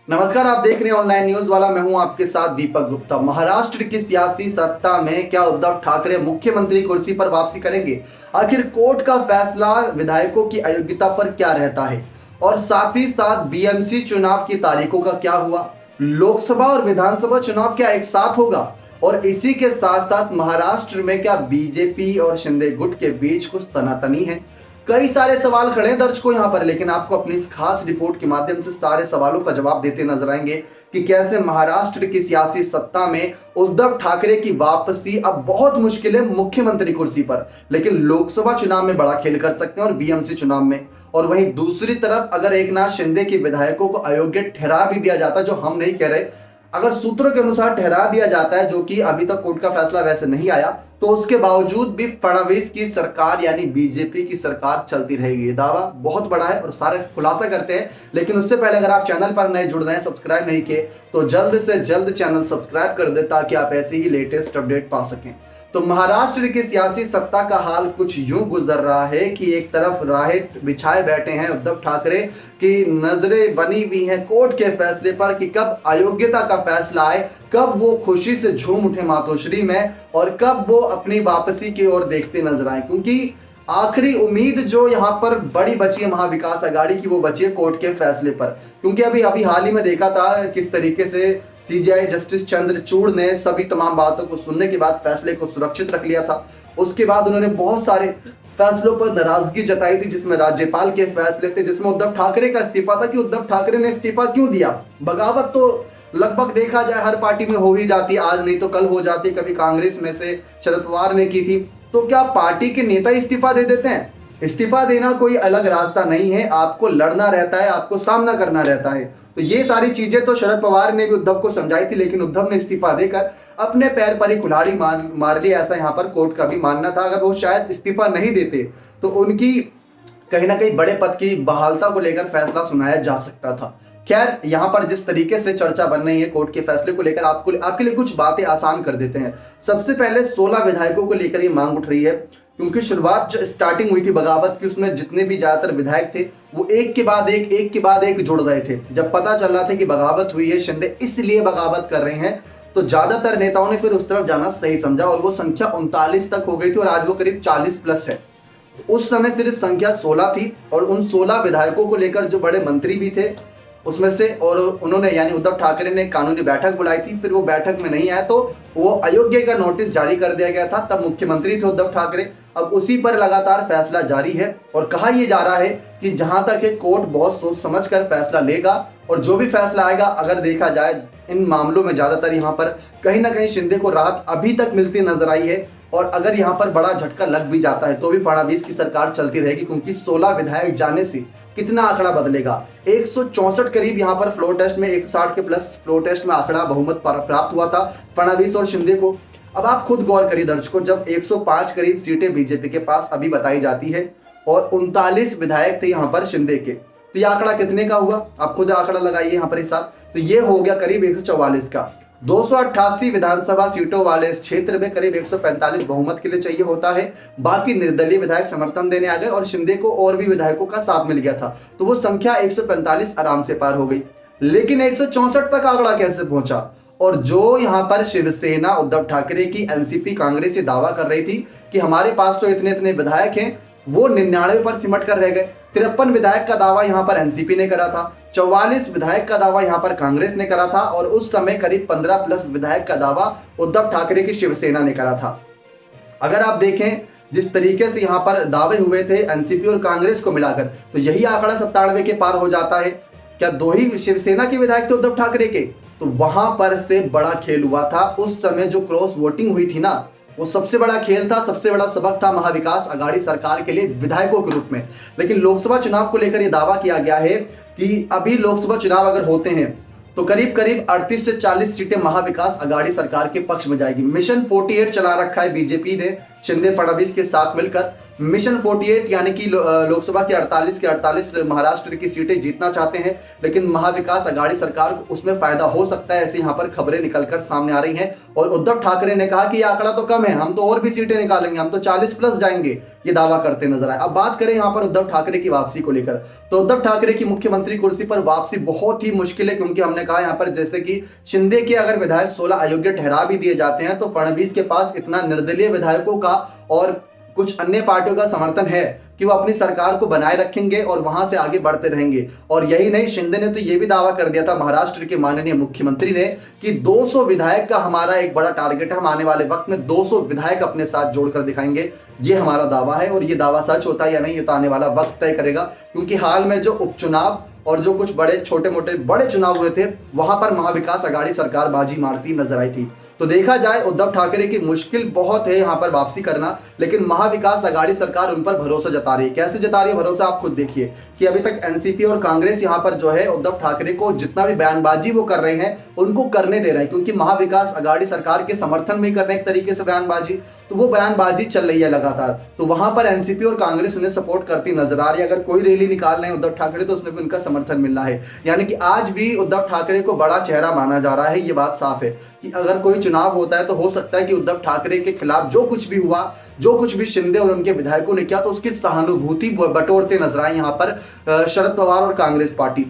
नमस्कार, आप देख रहे हैं ऑनलाइन न्यूज वाला। मैं हूं आपके साथ दीपक गुप्ता। महाराष्ट्र की सियासी सत्ता में क्या उद्धव ठाकरे मुख्यमंत्री कुर्सी पर वापसी करेंगे? आखिर कोर्ट का फैसला विधायकों की अयोग्यता पर क्या रहता है? और साथ ही साथ बीएमसी चुनाव की तारीखों का क्या हुआ? लोकसभा और विधानसभा चुनाव क्या एक साथ होगा? और इसी के साथ साथ महाराष्ट्र में क्या बीजेपी और शिंदे गुट के बीच कुछ तनातनी है? कई सारे सवाल खड़े हैं दर्शकों यहाँ पर, लेकिन आपको अपनी इस खास रिपोर्ट के माध्यम से सारे सवालों का जवाब देते नजर आएंगे कि कैसे महाराष्ट्र की सियासी सत्ता में उद्धव ठाकरे की वापसी अब बहुत मुश्किल है मुख्यमंत्री कुर्सी पर, लेकिन लोकसभा चुनाव में बड़ा खेल कर सकते हैं और बीएमसी चुनाव में। और वहीं दूसरी तरफ अगर एकनाथ शिंदे के विधायकों को अयोग्य ठहरा भी दिया जाता, जो हम नहीं कह रहे, अगर सूत्रों के अनुसार ठहरा दिया जाता है, जो कि अभी तक कोर्ट का फैसला वैसे नहीं आया, तो उसके बावजूद भी फडणवीस की सरकार यानी बीजेपी की सरकार चलती रहेगी। ये दावा बहुत बड़ा है और सारे खुलासा करते हैं। लेकिन उससे पहले अगर आप चैनल पर नए जुड़ रहे हैं, सब्सक्राइब नहीं किए, तो जल्द से जल्द चैनल सब्सक्राइब कर दे ताकि आप ऐसे ही लेटेस्ट अपडेट पा सकें। तो महाराष्ट्र की सियासी सत्ता का हाल कुछ यूं गुजर रहा है कि एक तरफ राहेट बिछाए बैठे हैं उद्धव ठाकरे की नजरें बनी हुई हैं कोर्ट के फैसले पर कि कब अयोग्यता का फैसला आए, कब वो खुशी से झूम उठे मातोश्री में और कब वो अपनी वापसी की ओर देखते नजर आए। क्योंकि आखिरी उम्मीद जो यहाँ पर बड़ी बची है महाविकास आघाड़ी की, वो बची है कोर्ट के फैसले पर। क्योंकि अभी हाल ही में देखा था किस तरीके से सीजेआई जस्टिस चंद्रचूड़ ने सभी तमाम बातों को सुनने के बाद फैसले को सुरक्षित रख लिया था। उसके बाद उन्होंने बहुत सारे फैसलों पर नाराजगी जताई थी, जिसमें राज्यपाल के फैसले थे, जिसमें उद्धव ठाकरे का इस्तीफा था कि उद्धव ठाकरे ने इस्तीफा क्यों दिया। बगावत तो लगभग देखा जाए हर पार्टी में हो ही जाती, आज नहीं तो कल हो जाती। कभी कांग्रेस में से शरद पवार ने की थी, तो क्या पार्टी के नेता इस्तीफा दे देते हैं? इस्तीफा देना कोई अलग रास्ता नहीं है, आपको लड़ना रहता है, आपको सामना करना रहता है। तो ये सारी चीजें तो शरद पवार ने भी उद्धव को समझाई थी, लेकिन उद्धव ने इस्तीफा देकर अपने पैर पर ही कुल्हाड़ी मार ली, ऐसा यहाँ पर कोर्ट का भी मानना था। अगर वो शायद इस्तीफा नहीं देते तो उनकी कहीं ना कहीं बड़े पद की बहालता को लेकर फैसला सुनाया जा सकता था। खैर, यहाँ पर जिस तरीके से चर्चा बन रही है कोर्ट के फैसले को लेकर, आपके लिए कुछ बातें आसान कर देते हैं। सबसे पहले 16 विधायकों को लेकर ये मांग उठ रही है, क्योंकि शुरुआत जो स्टार्टिंग हुई थी बगावत की, उसमें जितने भी ज्यादातर विधायक थे वो एक के बाद एक जुड़ रहे थे। जब पता चल रहा था कि बगावत हुई है, शिंदे इसलिए बगावत कर रहे हैं, तो ज्यादातर नेताओं ने फिर उस तरफ जाना सही समझा और वो संख्या 39 तक हो गई थी और आज वो करीब 40 प्लस है। उस समय सिर्फ संख्या 16 थी और उन 16 विधायकों को लेकर जो बड़े मंत्री भी थे उसमें से, और उन्होंने यानी उद्धव ठाकरे ने कानूनी बैठक बुलाई थी, फिर वो बैठक में नहीं आया तो वो अयोग्य का नोटिस जारी कर दिया गया था। तब मुख्यमंत्री थे उद्धव ठाकरे। अब उसी पर लगातार फैसला जारी है और कहा यह जा रहा है कि जहां तक है कोर्ट बहुत सोच समझ कर फैसला लेगा और जो भी फैसला आएगा, अगर देखा जाए इन मामलों में ज्यादातर यहाँ पर कहीं ना कहीं शिंदे को राहत अभी तक मिलती नजर आई है। और अगर यहाँ पर बड़ा झटका लग भी जाता है तो भी फडणवीस की सरकार चलती रहेगी, क्योंकि 16 विधायक जाने से कितना आंकड़ा बदलेगा। 164 करीब यहाँ पर फ्लोर टेस्ट में 160 के प्लस फ्लोर टेस्ट में आंकड़ा बहुमत प्राप्त हुआ था फडणवीस और शिंदे को। अब आप खुद गौर करिए दर्शकों, जब 105 करीब सीटें बीजेपी के पास अभी बताई जाती है और 39 विधायक थे यहाँ पर शिंदे के, तो ये आंकड़ा कितने का हुआ? आप खुद आंकड़ा लगाइए यहाँ पर हिसाब। तो ये हो गया करीब 144 का। 288 विधानसभा सीटों वाले इस क्षेत्र में करीब 145 बहुमत के लिए चाहिए होता है। बाकी निर्दलीय विधायक समर्थन देने आ गए और शिंदे को और भी विधायकों का साथ मिल गया था, तो वो संख्या 145 आराम से पार हो गई। लेकिन 164 तक आंकड़ा कैसे पहुंचा? और जो यहाँ पर शिवसेना उद्धव ठाकरे की एनसीपी कांग्रेस ये दावा कर रही थी कि हमारे पास तो इतने इतने विधायक हैं, वो 99 पर सिमट कर रह गए। 53 विधायक का दावा यहाँ पर एनसीपी ने करा था, 44 विधायक का दावा यहाँ पर कांग्रेस ने करा था और उस समय करीब 15 प्लस विधायक का दावा उद्धव ठाकरे की शिवसेना ने करा था। अगर आप देखें जिस तरीके से यहाँ पर दावे हुए थे एनसीपी और कांग्रेस को मिलाकर, तो यही आंकड़ा 97 के पार हो जाता है। क्या 2 ही शिवसेना के विधायक थे उद्धव ठाकरे के? तो वहां पर से बड़ा खेल हुआ था। उस समय जो क्रॉस वोटिंग हुई थी ना, वो सबसे बड़ा खेल था, सबसे बड़ा सबक था महाविकास आघाड़ी सरकार के लिए विधायकों के रूप में। लेकिन लोकसभा चुनाव को लेकर यह दावा किया गया है कि अभी लोकसभा चुनाव अगर होते हैं तो करीब 38 से 40 सीटें महाविकास आघाड़ी सरकार के पक्ष में जाएगी। मिशन 48 चला रखा है बीजेपी ने, शिंदे फडणवीस के साथ मिलकर मिशन 48 यानी कि लोकसभा की 48 के 48 महाराष्ट्र की सीटें जीतना चाहते हैं, लेकिन महाविकास आघाड़ी सरकार को उसमें फायदा हो सकता है, ऐसी यहां पर खबरें निकलकर सामने आ रही हैं। और उद्धव ठाकरे ने कहा कि यह आंकड़ा तो कम है, हम तो और भी सीटें निकालेंगे, हम तो 40 प्लस जाएंगे, ये दावा करते नजर आए। अब बात करें यहां पर उद्धव ठाकरे की वापसी को लेकर, तो उद्धव ठाकरे की मुख्यमंत्री कुर्सी पर वापसी बहुत ही मुश्किल है, क्योंकि हमने कहा यहां पर जैसे कि शिंदे के अगर विधायक 16 अयोग्य ठहरा भी दिए जाते हैं, तो फडणवीस के पास इतना निर्दलीय विधायकों का और कुछ अन्य पार्टियों का समर्थन है कि वो अपनी सरकार को बनाए रखेंगे और वहां से आगे बढ़ते रहेंगे। और यही नहीं, शिंदे ने तो ये भी दावा कर दिया था, महाराष्ट्र के माननीय मुख्यमंत्री ने, कि 200 विधायक का हमारा एक बड़ा टारगेट है, हम आने वाले वक्त में 200 विधायक अपने साथ जोड़कर दिखाएंगे, ये हमारा दावा है। और ये दावा सच होता है या नहीं, ये तो आने वाला वक्त तय करेगा, क्योंकि हाल में जो उपचुनाव और जो कुछ बड़े छोटे मोटे बड़े चुनाव हुए थे, वहां पर महाविकास आघाड़ी सरकार बाजी मारती नजर आई थी। तो देखा जाए, उद्धव ठाकरे की मुश्किल बहुत है यहां पर वापसी करना, लेकिन महाविकास आघाड़ी सरकार उन पर भरोसा जता रही है। कैसे जता रही है भरोसा, आप खुद देखिए कि अभी तक एनसीपी और कांग्रेस यहां पर जो है उद्धव ठाकरे को जितना भी बयानबाजी वो कर रहे हैं उनको करने दे रहे हैं, क्योंकि महाविकास आघाड़ी सरकार के समर्थन में कर रहे हैं एक तरीके से बयानबाजी, तो वो बयानबाजी चल रही है लगातार। तो वहां पर एनसीपी और कांग्रेस उन्हें सपोर्ट करती नजर आ रही है। अगर कोई रैली निकाल रहे हैं उद्धव ठाकरे, तो उसमें भी उनका समर्थन मिल रहा है। यानी कि आज भी उद्धव ठाकरे को बड़ा चेहरा माना जा रहा है। ये बात साफ है कि अगर कोई चुनाव होता है तो हो सकता है कि उद्धव ठाकरे के खिलाफ जो कुछ भी हुआ, जो कुछ भी शिंदे और उनके विधायकों ने किया, तो उसकी सहानुभूति बटोरते नजर आए यहां पर शरद पवार और कांग्रेस पार्टी,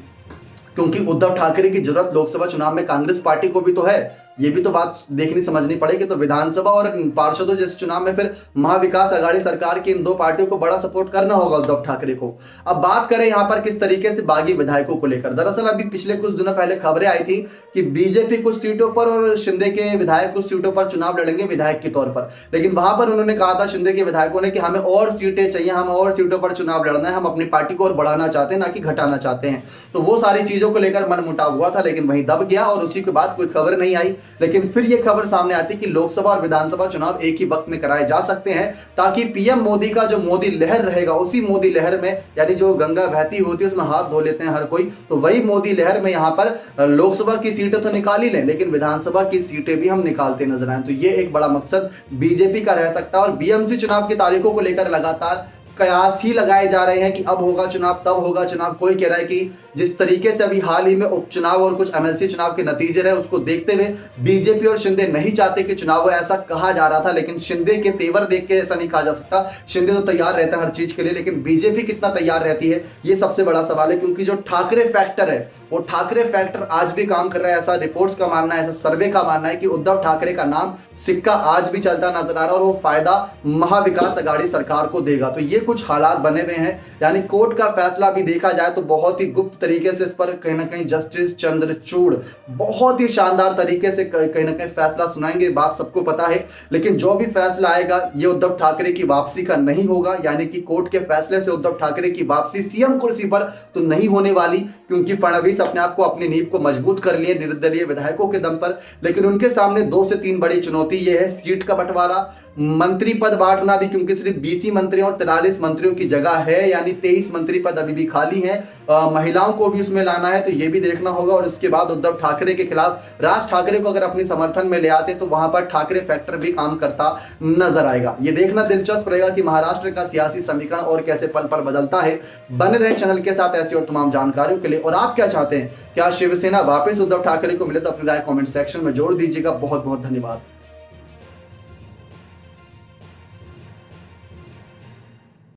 क्योंकि उद्धव ठाकरे की जरूरत लोकसभा चुनाव में कांग्रेस पार्टी को भी तो है। ये भी तो बात देखनी समझनी पड़ेगी। तो विधानसभा और पार्षदों जैसे चुनाव में फिर महाविकास आघाड़ी सरकार की इन दो पार्टियों को बड़ा सपोर्ट करना होगा उद्धव ठाकरे को। अब बात करें यहां पर किस तरीके से बागी विधायकों को लेकर, दरअसल अभी पिछले कुछ दिनों पहले खबरें आई थी कि बीजेपी कुछ सीटों पर और शिंदे के विधायक कुछ सीटों पर चुनाव लड़ेंगे विधायक के तौर पर, लेकिन वहां पर उन्होंने कहा था शिंदे के विधायकों ने कि हमें और सीटें चाहिए, हमें और सीटों पर चुनाव लड़ना है, हम अपनी पार्टी को और बढ़ाना चाहते हैं, ना कि घटाना चाहते हैं। तो वो सारी चीजों को लेकर मनमुटाव हुआ था, लेकिन वहीं दब गया और उसी के बाद कोई खबर नहीं आई। लेकिन फिर ये खबर सामने आती कि लोकसभा और विधानसभा चुनाव एक ही वक्त में कराए जा सकते हैं, ताकि पीएम मोदी का जो मोदी लहर रहेगा, उसी मोदी लहर में, यानी जो गंगा बहती होती है उसमें हाथ धो लेते हैं हर कोई, तो वही मोदी लहर में यहां पर लोकसभा की सीटें तो निकाल ही लें, लेकिन विधानसभा की सीटें भी हम निकालते नजर आए। तो ये एक बड़ा मकसद बीजेपी का रह सकता है। और बीएमसी चुनाव की तारीखों को लेकर लगातार कयास ही लगाए जा रहे हैं कि अब होगा चुनाव, तब होगा चुनाव। कोई कह रहा है कि जिस तरीके से अभी हाल ही में उपचुनाव और कुछ एमएलसी चुनाव के नतीजे रहे, उसको देखते हुए बीजेपी और शिंदे नहीं चाहते कि चुनाव हो, ऐसा कहा जा रहा था। लेकिन शिंदे के तेवर देख के ऐसा नहीं कहा जा सकता। शिंदे तो तैयार रहता है हर चीज के लिए, लेकिन बीजेपी कितना तैयार रहती है, ये सबसे बड़ा सवाल है। क्योंकि जो ठाकरे फैक्टर है, वो ठाकरे फैक्टर आज भी काम कर रहा है, ऐसा रिपोर्ट्स का मानना है, ऐसा सर्वे का मानना है कि उद्धव ठाकरे का नाम सिक्का आज भी चलता नजर आ रहा है और वो फायदा महाविकास आघाड़ी सरकार को देगा। तो ये कुछ हालात बने हुए हैं। यानी कोर्ट का फैसला भी देखा जाए तो बहुत ही गुप्त तरीके से इस पर कहीं ना कहीं जस्टिस चंद्रचूड़ बहुत ही शानदार तरीके से कहीं ना कहीं फैसला सुनाएंगे, बात सबको पता है। लेकिन जो भी फैसला आएगा ये उद्धव ठाकरे की वापसी का नहीं होगा, यानी कि कोर्ट के फैसले से उद्धव ठाकरे की वापसी सीएम कुर्सी पर तो नहीं होने वाली, क्योंकि फडणवीस अपने आप को, अपनी नींव को मजबूत कर लिए निर्दलीय विधायकों के दम पर। लेकिन उनके सामने 2 से 3 बड़ी चुनौती ये है, सीट का बंटवारा, मंत्री पद बांटना भी, क्योंकि सिर्फ 20 मंत्रियों और 43 मंत्रियों की जगह है, यानी 23 मंत्री पद अभी भी खाली हैं। महिलाओं को भी उसमें लाना है, तो ये भी देखना होगा। और उसके बाद उद्धव ठाकरे के खिलाफ राज ठाकरे को अगर अपनी समर्थन में ले आते तो वहां पर ठाकरे फैक्टर भी काम करता नजर आएगा। ये देखना दिलचस्प रहेगा कि महाराष्ट्र का सियासी समीकरण और कैसे पल पल बदलता है। बने रहे चैनल के साथ ऐसी और तमाम जानकारियों के लिए। और आप क्या चाहते हैं, क्या शिवसेना वापस उद्धव ठाकरे को मिले, तो अपनी राय कमेंट सेक्शन में जोड़ दीजिएगा। बहुत बहुत धन्यवाद।